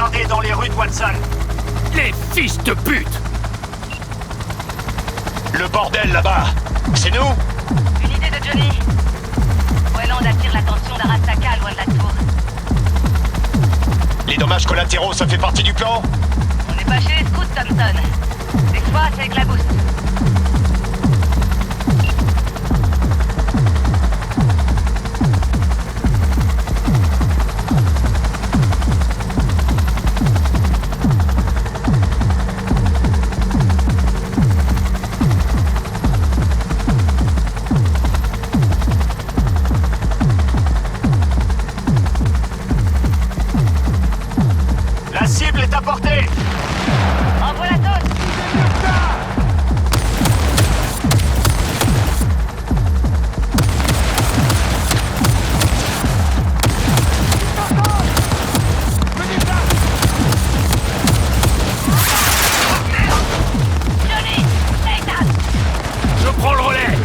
blindés dans les rues de Watson. Les fils de pute! Le bordel là-bas, c'est nous? Une idée de Johnny. Wayland attire l'attention d'Arasaka loin de la tour. Les dommages collatéraux, ça fait partie du plan? On n'est pas chez les scouts, Thompson. Des fois, c'est avec la boost. La cible est à portée! Envoie la dose. Johnny, Nathan. Je prends le relais!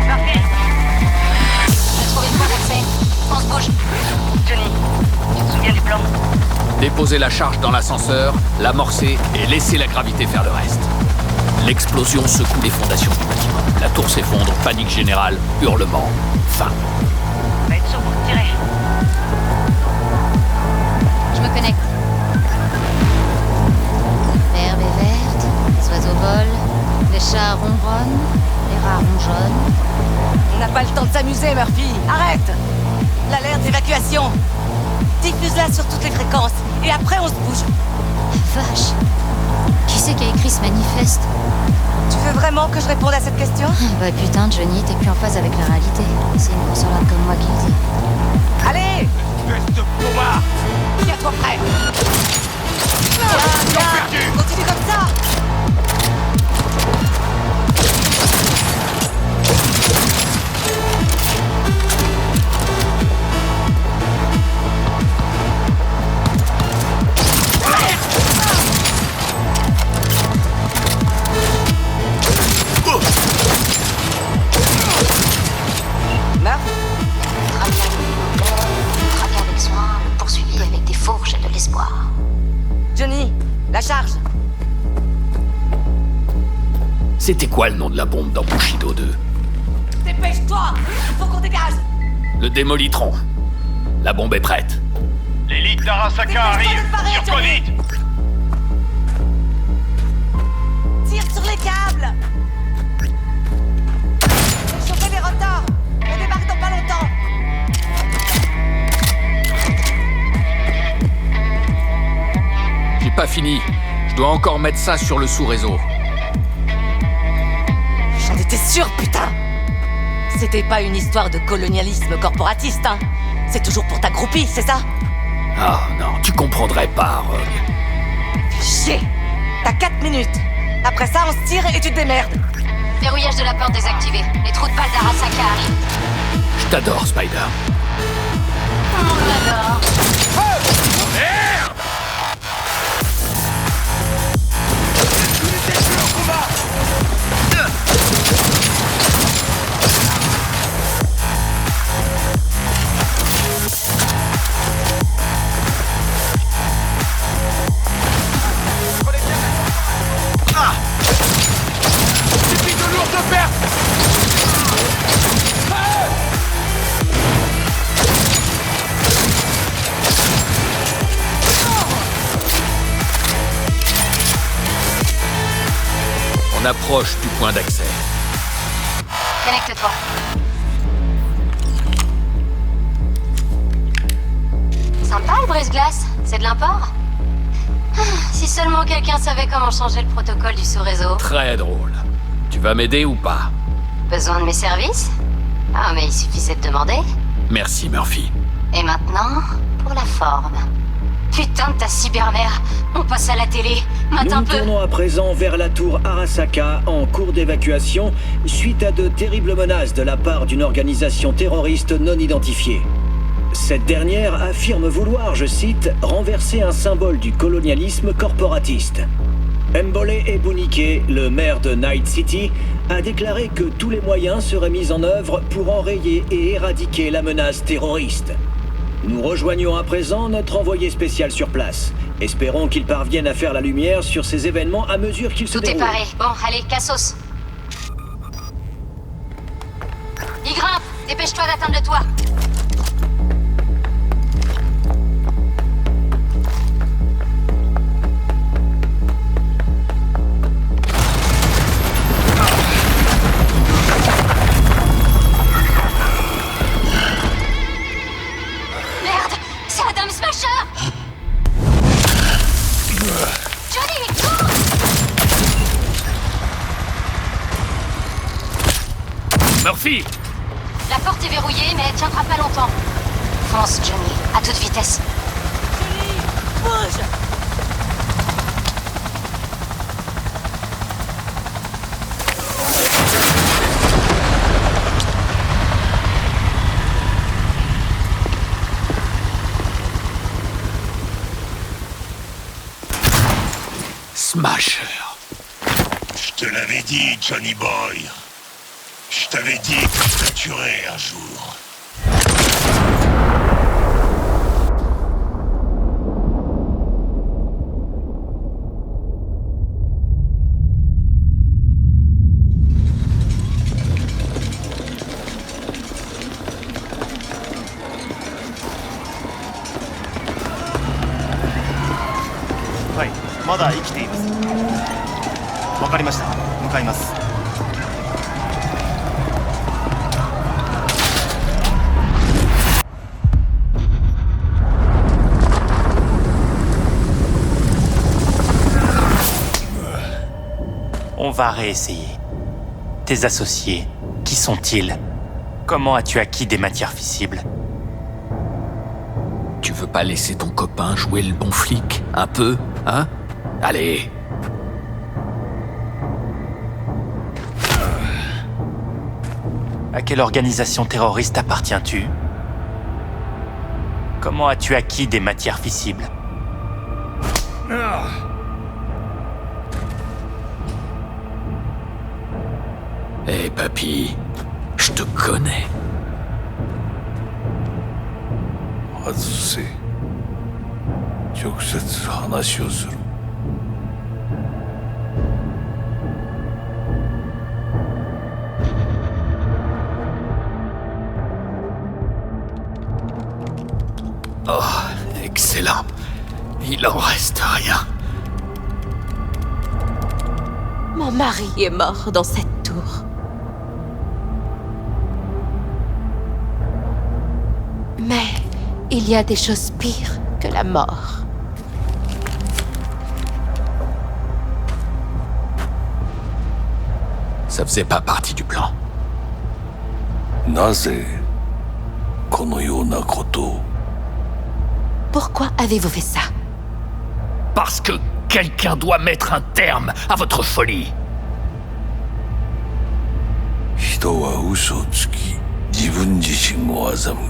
Parfait. J'ai trouvé le point d'accès. On se bouge. Johnny, tu te souviens du plan? Déposer la charge dans l'ascenseur, l'amorcer et laisser la gravité faire le reste. L'explosion secoue les fondations du bâtiment. La tour s'effondre, panique générale, hurlements, fin. Va être chaud pour tirer. Je me connecte. L'herbe est verte, les oiseaux volent, les chats ronronnent, les rats rongeonnent. On n'a pas le temps de s'amuser, Murphy. Arrête! L'alerte d'évacuation. Diffuse-la sur toutes les fréquences. Et après, on se bouge. Vache. Qui c'est qui a écrit ce manifeste? Tu veux vraiment que je réponde à cette question? Bah putain, Johnny, t'es plus en phase avec la réalité. C'est une consolante comme moi qui le dit. Allez! Espèce de plomard! Tiens-toi prêt! Bien, continue comme ça! Murph? Traqué avec soin, poursuivi avec des fourches et de l'espoir. Johnny, la charge! C'était quoi le nom de la bombe dans Bushido 2? Dépêche-toi! Faut qu'on dégage! Le démolitron. La bombe est prête. L'élite d'Arasaka arrive! Sur quoi vite! Tire sur les câbles! Chauffez les rotors! On débarque dans pas longtemps! J'ai pas fini. Je dois encore mettre ça sur le sous-réseau. J'en étais sûr, putain! C'était pas une histoire de colonialisme corporatiste, hein? C'est toujours pour ta groupie, c'est ça? Ah non, tu comprendrais pas, Rogue. Chier! T'as 4 minutes! Après ça, on se tire et tu te démerdes! Verrouillage de la porte désactivé. Les trous de balles d'Arasaka arrivent. Je t'adore, Spider. On l'adore. Suffit de lourdes pertes! On approche du point d'accès. Connecte-toi. brise-glace, c'est de l'import? Si seulement quelqu'un savait comment changer le protocole du sous-réseau. Très drôle. Tu vas m'aider ou pas? Besoin de mes services? Ah, mais il suffisait de demander. Merci, Murphy. Et maintenant, pour la forme. Putain de ta cybermère, on passe à la télé. Mate Nous un nous peu. tournons à présent vers la tour Arasaka en cours d'évacuation suite à de terribles menaces de la part d'une organisation terroriste non identifiée. Cette dernière affirme vouloir, je cite, renverser un symbole du colonialisme corporatiste. Mbole Ebunike, le maire de Night City, a déclaré que tous les moyens seraient mis en œuvre pour enrayer et éradiquer la menace terroriste. Nous rejoignons à présent notre envoyé spécial sur place. Espérons qu'il parvienne à faire la lumière sur ces événements à mesure qu'ils se Tout est déroulent. paré. Bon, allez, cassos. Y grimpe, dépêche-toi d'atteindre le toit. Merde, c'est Adam Smasher. Johnny, cours! Murphy! La porte est verrouillée, mais elle tiendra pas longtemps. Fonce, Johnny, à toute vitesse. Julie, bouge! Smasher. Je te l'avais dit, Johnny Boy. Je t'avais dit que je te tuerais un jour.はい、まだ生きています。わかりました。向かいます。On va réessayer. Tes associés, qui sont-ils? Comment as-tu acquis des matières fissibles? Tu veux pas laisser ton copain jouer le bon flic? Un peu, hein? Allez! À quelle organisation terroriste appartiens-tu? Comment as-tu acquis des matières fissibles? Hé, papy, je te connais. 外せ。直接話をする。Oh, excellent. Il en reste rien. Mon mari est mort dans cette tour. Mais il y a des choses pires que la mort. Ça faisait pas partie du plan. なぜこのようなことを。 Pourquoi avez-vous fait ça? Parce que quelqu'un doit mettre un terme à votre folie. 人は嘘をつき、自分自身を欺く。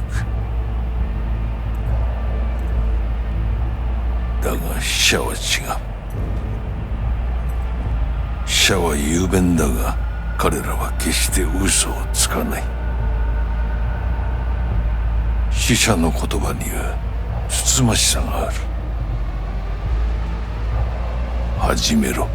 だが死者は違う。死者は雄弁だが、彼らは決して嘘をつかない。死者の言葉にはつつましさがある。始めろ。